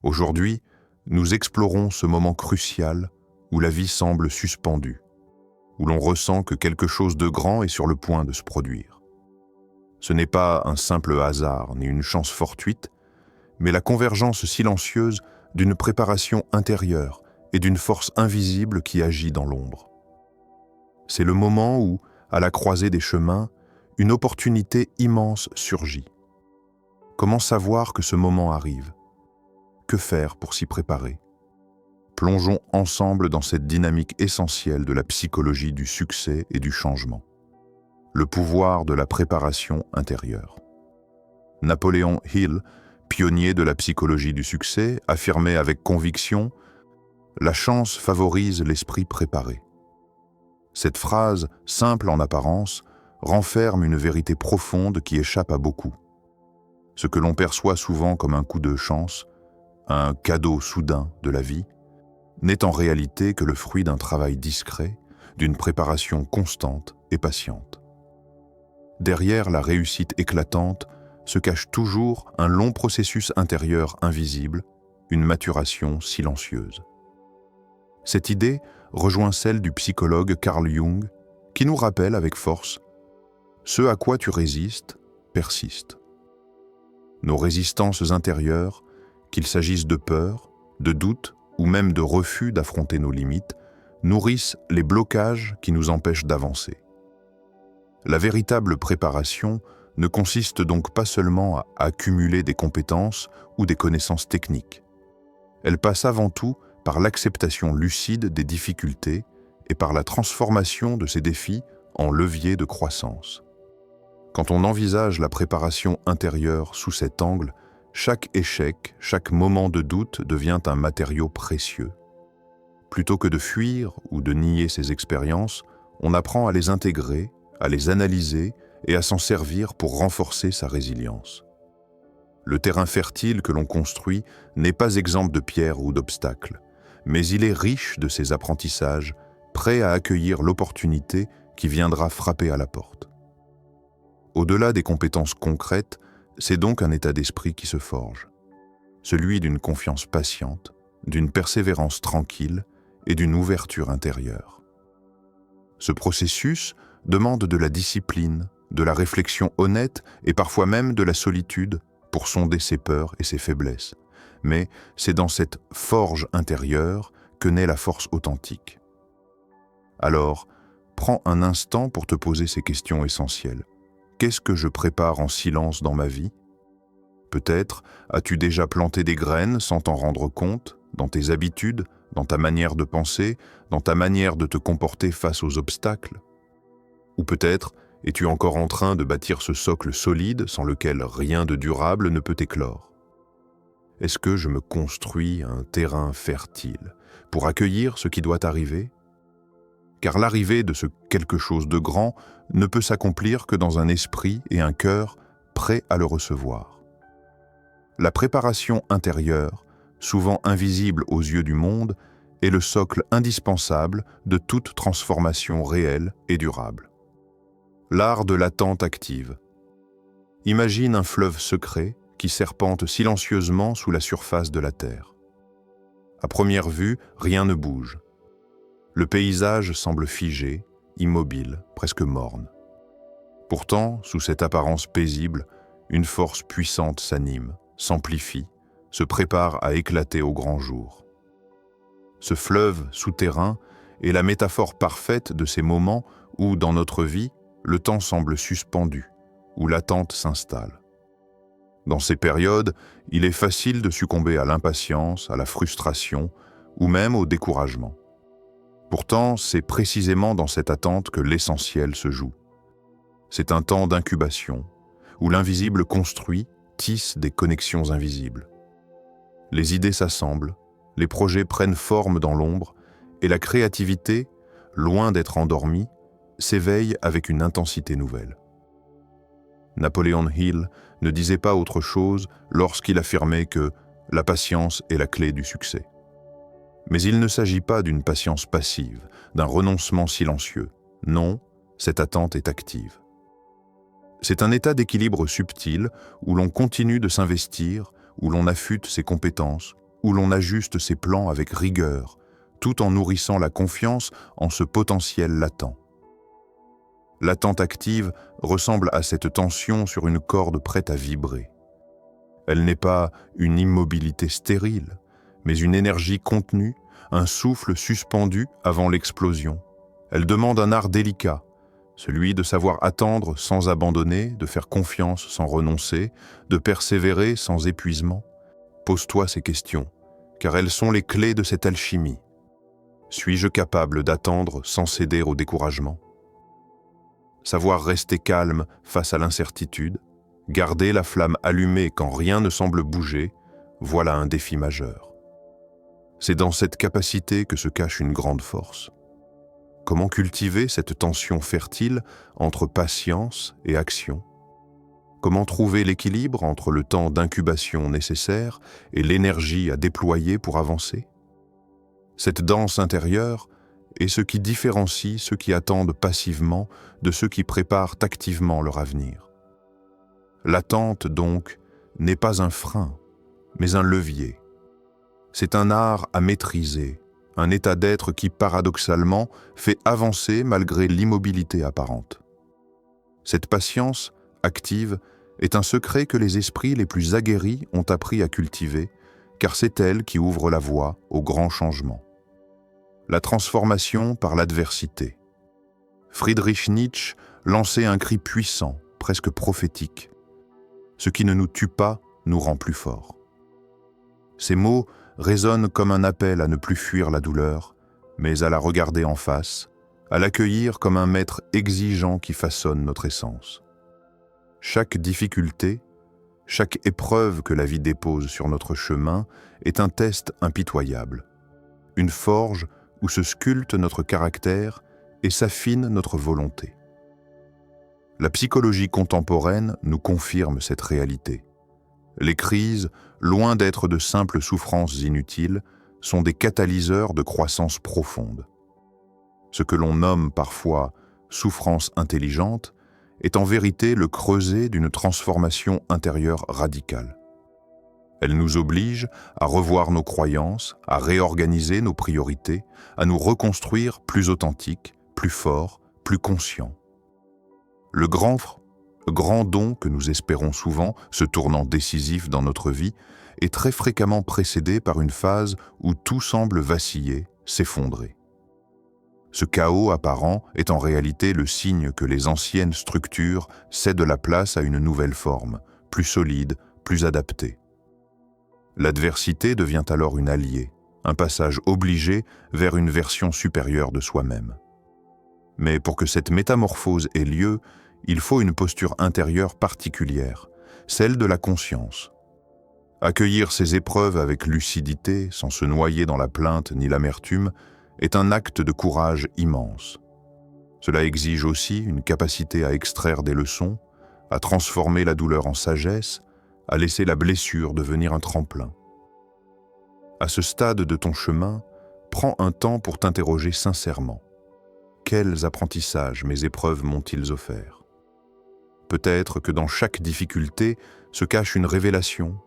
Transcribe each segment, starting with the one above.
Aujourd'hui, nous explorons ce moment crucial où la vie semble suspendue, où l'on ressent que quelque chose de grand est sur le point de se produire. Ce n'est pas un simple hasard ni une chance fortuite, mais la convergence silencieuse d'une préparation intérieure et d'une force invisible qui agit dans l'ombre. C'est le moment où, à la croisée des chemins, une opportunité immense surgit. Comment savoir que ce moment arrive? Que faire pour s'y préparer? Plongeons ensemble dans cette dynamique essentielle de la psychologie du succès et du changement. Le pouvoir de la préparation intérieure. Napoleon Hill, pionnier de la psychologie du succès, affirmait avec conviction « La chance favorise l'esprit préparé ». Cette phrase, simple en apparence, renferme une vérité profonde qui échappe à beaucoup. Ce que l'on perçoit souvent comme un coup de chance, un cadeau soudain de la vie, n'est en réalité que le fruit d'un travail discret, d'une préparation constante et patiente. Derrière la réussite éclatante se cache toujours un long processus intérieur invisible, une maturation silencieuse. Cette idée rejoint celle du psychologue Carl Jung, qui nous rappelle avec force « Ce à quoi tu résistes, persiste ». Nos résistances intérieures, qu'il s'agisse de peur, de doute ou même de refus d'affronter nos limites, nourrissent les blocages qui nous empêchent d'avancer. La véritable préparation ne consiste donc pas seulement à accumuler des compétences ou des connaissances techniques. Elle passe avant tout par l'acceptation lucide des difficultés et par la transformation de ces défis en leviers de croissance. Quand on envisage la préparation intérieure sous cet angle, chaque échec, chaque moment de doute devient un matériau précieux. Plutôt que de fuir ou de nier ces expériences, on apprend à les intégrer, à les analyser et à s'en servir pour renforcer sa résilience. Le terrain fertile que l'on construit n'est pas exempt de pierres ou d'obstacles, mais il est riche de ces apprentissages, prêt à accueillir l'opportunité qui viendra frapper à la porte. Au-delà des compétences concrètes, c'est donc un état d'esprit qui se forge, celui d'une confiance patiente, d'une persévérance tranquille et d'une ouverture intérieure. Ce processus demande de la discipline, de la réflexion honnête et parfois même de la solitude pour sonder ses peurs et ses faiblesses. Mais c'est dans cette forge intérieure que naît la force authentique. Alors, prends un instant pour te poser ces questions essentielles. Qu'est-ce que je prépare en silence dans ma vie? Peut-être as-tu déjà planté des graines sans t'en rendre compte, dans tes habitudes, dans ta manière de penser, dans ta manière de te comporter face aux obstacles? Ou peut-être es-tu encore en train de bâtir ce socle solide sans lequel rien de durable ne peut éclore? Est-ce que je me construis un terrain fertile pour accueillir ce qui doit arriver? Car l'arrivée de ce quelque chose de grand ne peut s'accomplir que dans un esprit et un cœur prêts à le recevoir. La préparation intérieure, souvent invisible aux yeux du monde, est le socle indispensable de toute transformation réelle et durable. L'art de l'attente active. Imagine un fleuve secret qui serpente silencieusement sous la surface de la terre. À première vue, rien ne bouge. Le paysage semble figé, immobile, presque morne. Pourtant, sous cette apparence paisible, une force puissante s'anime, s'amplifie, se prépare à éclater au grand jour. Ce fleuve souterrain est la métaphore parfaite de ces moments où, dans notre vie, le temps semble suspendu, où l'attente s'installe. Dans ces périodes, il est facile de succomber à l'impatience, à la frustration ou même au découragement. Pourtant, c'est précisément dans cette attente que l'essentiel se joue. C'est un temps d'incubation, où l'invisible construit, tisse des connexions invisibles. Les idées s'assemblent, les projets prennent forme dans l'ombre, et la créativité, loin d'être endormie, s'éveille avec une intensité nouvelle. Napoleon Hill ne disait pas autre chose lorsqu'il affirmait que la patience est la clé du succès. Mais il ne s'agit pas d'une patience passive, d'un renoncement silencieux. Non, cette attente est active. C'est un état d'équilibre subtil où l'on continue de s'investir, où l'on affûte ses compétences, où l'on ajuste ses plans avec rigueur, tout en nourrissant la confiance en ce potentiel latent. L'attente active ressemble à cette tension sur une corde prête à vibrer. Elle n'est pas une immobilité stérile, mais une énergie contenue, un souffle suspendu avant l'explosion. Elle demande un art délicat, celui de savoir attendre sans abandonner, de faire confiance sans renoncer, de persévérer sans épuisement. Pose-toi ces questions, car elles sont les clés de cette alchimie. Suis-je capable d'attendre sans céder au découragement? Savoir rester calme face à l'incertitude, garder la flamme allumée quand rien ne semble bouger, voilà un défi majeur. C'est dans cette capacité que se cache une grande force. Comment cultiver cette tension fertile entre patience et action? Comment trouver l'équilibre entre le temps d'incubation nécessaire et l'énergie à déployer pour avancer? Cette danse intérieure est ce qui différencie ceux qui attendent passivement de ceux qui préparent activement leur avenir. L'attente, donc, n'est pas un frein, mais un levier. C'est un art à maîtriser, un état d'être qui, paradoxalement, fait avancer malgré l'immobilité apparente. Cette patience active est un secret que les esprits les plus aguerris ont appris à cultiver, car c'est elle qui ouvre la voie au grand changement. La transformation par l'adversité. Friedrich Nietzsche lançait un cri puissant, presque prophétique. Ce qui ne nous tue pas nous rend plus forts. Ces mots résonnent comme un appel à ne plus fuir la douleur, mais à la regarder en face, à l'accueillir comme un maître exigeant qui façonne notre essence. Chaque difficulté, chaque épreuve que la vie dépose sur notre chemin est un test impitoyable, une forge où se sculpte notre caractère et s'affine notre volonté. La psychologie contemporaine nous confirme cette réalité. Les crises, loin d'être de simples souffrances inutiles, sont des catalyseurs de croissance profonde. Ce que l'on nomme parfois souffrance intelligente est en vérité le creuset d'une transformation intérieure radicale. Elle nous oblige à revoir nos croyances, à réorganiser nos priorités, à nous reconstruire plus authentiques, plus forts, plus conscients. Le grand don que nous espérons souvent, ce tournant décisif dans notre vie, est très fréquemment précédé par une phase où tout semble vaciller, s'effondrer. Ce chaos apparent est en réalité le signe que les anciennes structures cèdent la place à une nouvelle forme, plus solide, plus adaptée. L'adversité devient alors une alliée, un passage obligé vers une version supérieure de soi-même. Mais pour que cette métamorphose ait lieu, il faut une posture intérieure particulière, celle de la conscience. Accueillir ces épreuves avec lucidité, sans se noyer dans la plainte ni l'amertume, est un acte de courage immense. Cela exige aussi une capacité à extraire des leçons, à transformer la douleur en sagesse, à laisser la blessure devenir un tremplin. À ce stade de ton chemin, prends un temps pour t'interroger sincèrement. Quels apprentissages mes épreuves m'ont-ils offert? Peut-être que dans chaque difficulté se cache une révélation,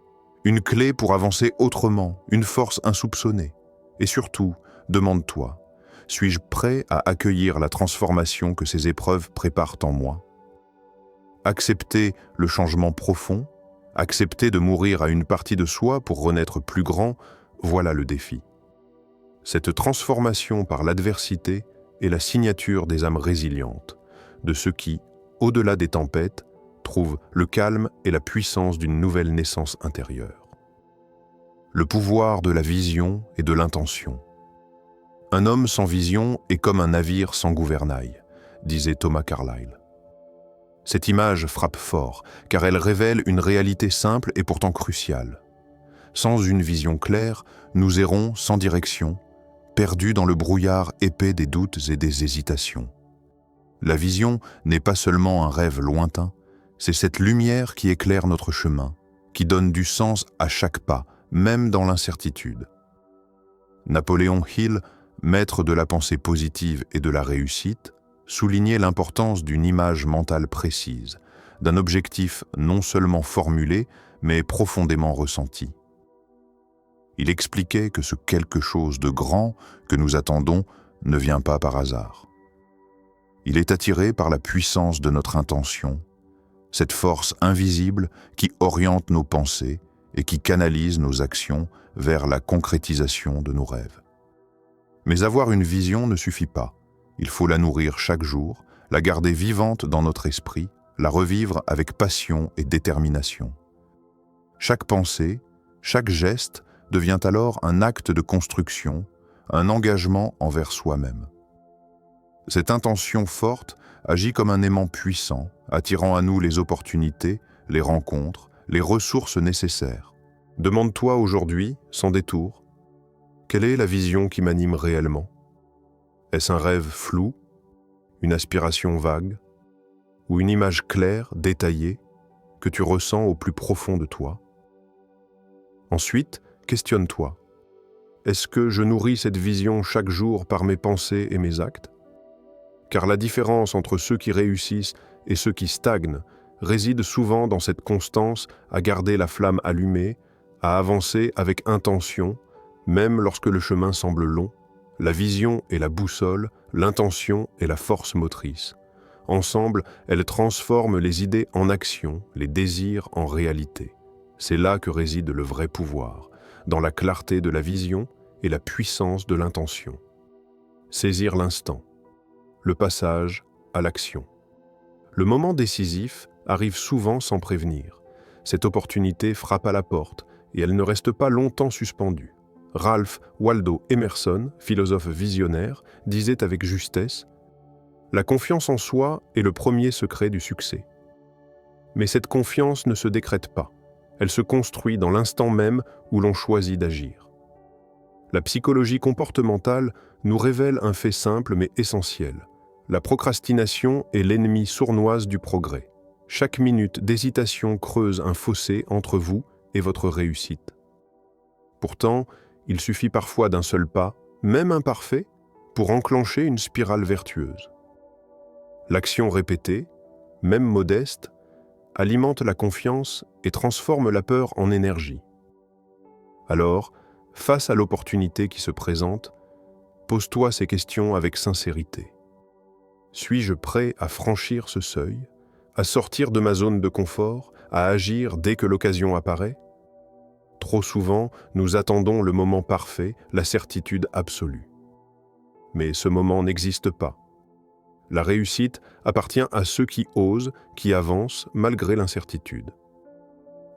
une clé pour avancer autrement, une force insoupçonnée. Et surtout, demande-toi, suis-je prêt à accueillir la transformation que ces épreuves préparent en moi? Accepter le changement profond, accepter de mourir à une partie de soi pour renaître plus grand, voilà le défi. Cette transformation par l'adversité est la signature des âmes résilientes, de ceux qui, au-delà des tempêtes, trouvent le calme et la puissance d'une nouvelle naissance intérieure. Le pouvoir de la vision et de l'intention. Un homme sans vision est comme un navire sans gouvernail, disait Thomas Carlyle. Cette image frappe fort, car elle révèle une réalité simple et pourtant cruciale. Sans une vision claire, nous errons sans direction, perdus dans le brouillard épais des doutes et des hésitations. La vision n'est pas seulement un rêve lointain, c'est cette lumière qui éclaire notre chemin, qui donne du sens à chaque pas, même dans l'incertitude. Napoléon Hill, maître de la pensée positive et de la réussite, soulignait l'importance d'une image mentale précise, d'un objectif non seulement formulé, mais profondément ressenti. Il expliquait que ce quelque chose de grand que nous attendons ne vient pas par hasard. Il est attiré par la puissance de notre intention, cette force invisible qui oriente nos pensées et qui canalise nos actions vers la concrétisation de nos rêves. Mais avoir une vision ne suffit pas. Il faut la nourrir chaque jour, la garder vivante dans notre esprit, la revivre avec passion et détermination. Chaque pensée, chaque geste devient alors un acte de construction, un engagement envers soi-même. Cette intention forte agit comme un aimant puissant, attirant à nous les opportunités, les rencontres, les ressources nécessaires. Demande-toi aujourd'hui, sans détour, quelle est la vision qui m'anime réellement? Est-ce un rêve flou, une aspiration vague, ou une image claire, détaillée, que tu ressens au plus profond de toi? Ensuite, questionne-toi. Est-ce que je nourris cette vision chaque jour par mes pensées et mes actes? Car la différence entre ceux qui réussissent et ceux qui stagnent réside souvent dans cette constance à garder la flamme allumée, à avancer avec intention, même lorsque le chemin semble long. La vision est la boussole, l'intention est la force motrice. Ensemble, elles transforment les idées en action, les désirs en réalité. C'est là que réside le vrai pouvoir, dans la clarté de la vision et la puissance de l'intention. Saisir l'instant, le passage à l'action. Le moment décisif arrive souvent sans prévenir. Cette opportunité frappe à la porte et elle ne reste pas longtemps suspendue. Ralph Waldo Emerson, philosophe visionnaire, disait avec justesse « La confiance en soi est le premier secret du succès. » Mais cette confiance ne se décrète pas. Elle se construit dans l'instant même où l'on choisit d'agir. La psychologie comportementale nous révèle un fait simple mais essentiel. La procrastination est l'ennemie sournoise du progrès. Chaque minute d'hésitation creuse un fossé entre vous et votre réussite. Pourtant, il suffit parfois d'un seul pas, même imparfait, pour enclencher une spirale vertueuse. L'action répétée, même modeste, alimente la confiance et transforme la peur en énergie. Alors, face à l'opportunité qui se présente, pose-toi ces questions avec sincérité. Suis-je prêt à franchir ce seuil, à sortir de ma zone de confort, à agir dès que l'occasion apparaît? Trop souvent, nous attendons le moment parfait, la certitude absolue. Mais ce moment n'existe pas. La réussite appartient à ceux qui osent, qui avancent malgré l'incertitude.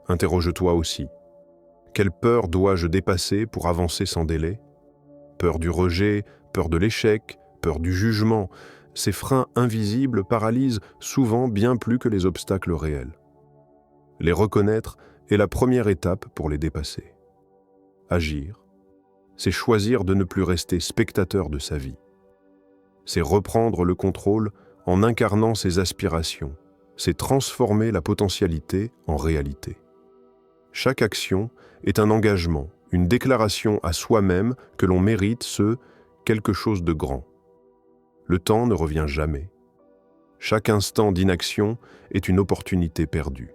Interroge-toi aussi. Quelle peur dois-je dépasser pour avancer sans délai? Peur du rejet, peur de l'échec, peur du jugement. Ces freins invisibles paralysent souvent bien plus que les obstacles réels. Les reconnaître est la première étape pour les dépasser. Agir, c'est choisir de ne plus rester spectateur de sa vie. C'est reprendre le contrôle en incarnant ses aspirations. C'est transformer la potentialité en réalité. Chaque action est un engagement, une déclaration à soi-même que l'on mérite quelque chose de grand. Le temps ne revient jamais. Chaque instant d'inaction est une opportunité perdue.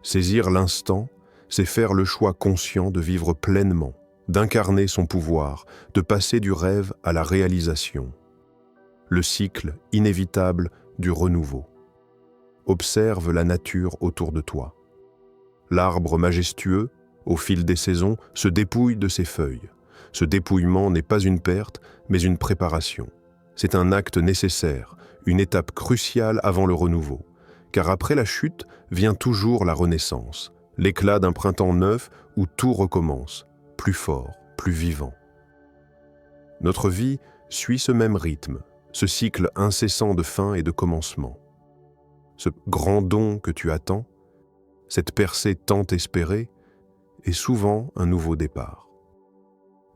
Saisir l'instant, c'est faire le choix conscient de vivre pleinement, d'incarner son pouvoir, de passer du rêve à la réalisation. Le cycle inévitable du renouveau. Observe la nature autour de toi. L'arbre majestueux, au fil des saisons, se dépouille de ses feuilles. Ce dépouillement n'est pas une perte, mais une préparation. C'est un acte nécessaire, une étape cruciale avant le renouveau. Car après la chute vient toujours la renaissance, l'éclat d'un printemps neuf où tout recommence, plus fort, plus vivant. Notre vie suit ce même rythme, ce cycle incessant de fin et de commencement. Ce grand don que tu attends, cette percée tant espérée, est souvent un nouveau départ.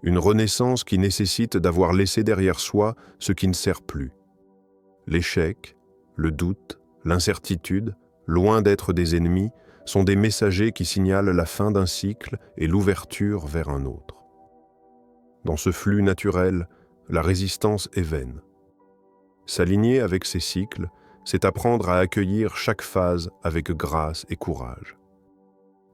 Une renaissance qui nécessite d'avoir laissé derrière soi ce qui ne sert plus. L'échec, le doute, l'incertitude, loin d'être des ennemis, sont des messagers qui signalent la fin d'un cycle et l'ouverture vers un autre. Dans ce flux naturel, la résistance est vaine. S'aligner avec ces cycles, c'est apprendre à accueillir chaque phase avec grâce et courage.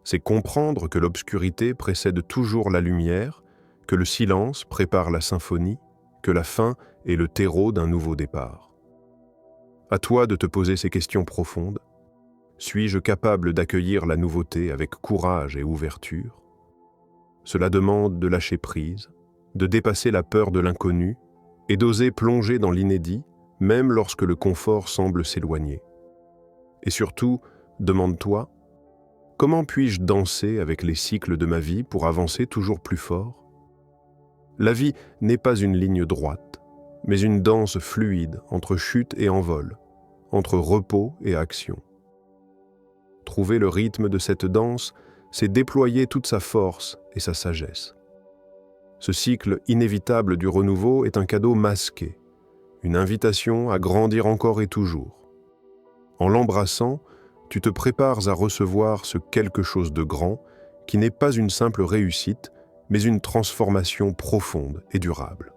C'est comprendre que l'obscurité précède toujours la lumière, que le silence prépare la symphonie, que la fin est le terreau d'un nouveau départ. À toi de te poser ces questions profondes. Suis-je capable d'accueillir la nouveauté avec courage et ouverture? Cela demande de lâcher prise, de dépasser la peur de l'inconnu et d'oser plonger dans l'inédit, même lorsque le confort semble s'éloigner. Et surtout, demande-toi, comment puis-je danser avec les cycles de ma vie pour avancer toujours plus fort? La vie n'est pas une ligne droite, mais une danse fluide entre chute et envol, entre repos et action. Trouver le rythme de cette danse, c'est déployer toute sa force et sa sagesse. Ce cycle inévitable du renouveau est un cadeau masqué, une invitation à grandir encore et toujours. En l'embrassant, tu te prépares à recevoir ce quelque chose de grand qui n'est pas une simple réussite, mais une transformation profonde et durable.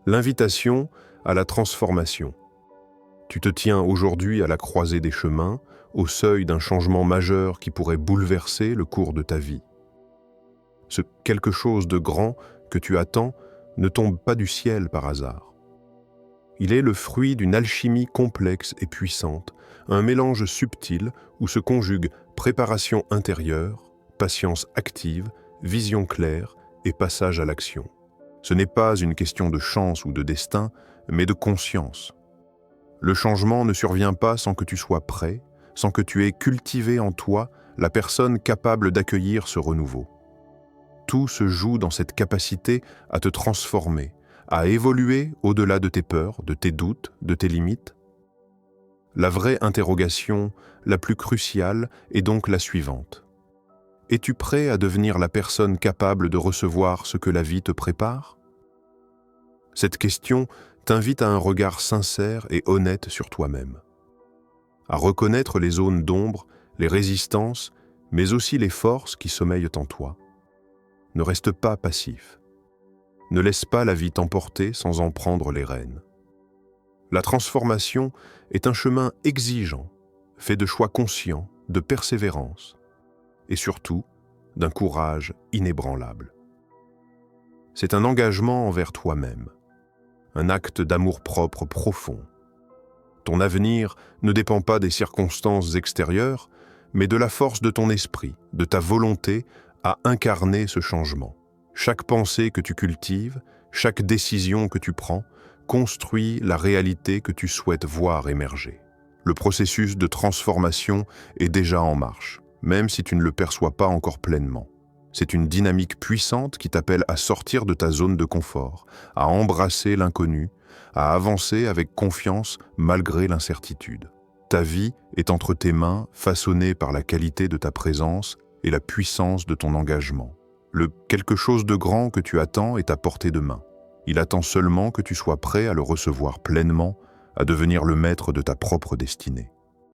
L'invitation à la transformation. Tu te tiens aujourd'hui à la croisée des chemins, au seuil d'un changement majeur qui pourrait bouleverser le cours de ta vie. Ce quelque chose de grand que tu attends ne tombe pas du ciel par hasard. Il est le fruit d'une alchimie complexe et puissante, un mélange subtil où se conjuguent préparation intérieure, patience active, vision claire et passage à l'action. Ce n'est pas une question de chance ou de destin, mais de conscience. Le changement ne survient pas sans que tu sois prêt, sans que tu aies cultivé en toi la personne capable d'accueillir ce renouveau. Tout se joue dans cette capacité à te transformer, à évoluer au-delà de tes peurs, de tes doutes, de tes limites. La vraie interrogation, la plus cruciale, est donc la suivante. Es-tu prêt à devenir la personne capable de recevoir ce que la vie te prépare? Cette question t'invite à un regard sincère et honnête sur toi-même, à reconnaître les zones d'ombre, les résistances, mais aussi les forces qui sommeillent en toi. Ne reste pas passif. Ne laisse pas la vie t'emporter sans en prendre les rênes. La transformation est un chemin exigeant, fait de choix conscients, de persévérance et surtout d'un courage inébranlable. C'est un engagement envers toi-même, un acte d'amour-propre profond. Ton avenir ne dépend pas des circonstances extérieures, mais de la force de ton esprit, de ta volonté à incarner ce changement. Chaque pensée que tu cultives, chaque décision que tu prends, construit la réalité que tu souhaites voir émerger. Le processus de transformation est déjà en marche, même si tu ne le perçois pas encore pleinement. C'est une dynamique puissante qui t'appelle à sortir de ta zone de confort, à embrasser l'inconnu, à avancer avec confiance malgré l'incertitude. Ta vie est entre tes mains, façonnée par la qualité de ta présence et la puissance de ton engagement. Le quelque chose de grand que tu attends est à portée de main. Il attend seulement que tu sois prêt à le recevoir pleinement, à devenir le maître de ta propre destinée.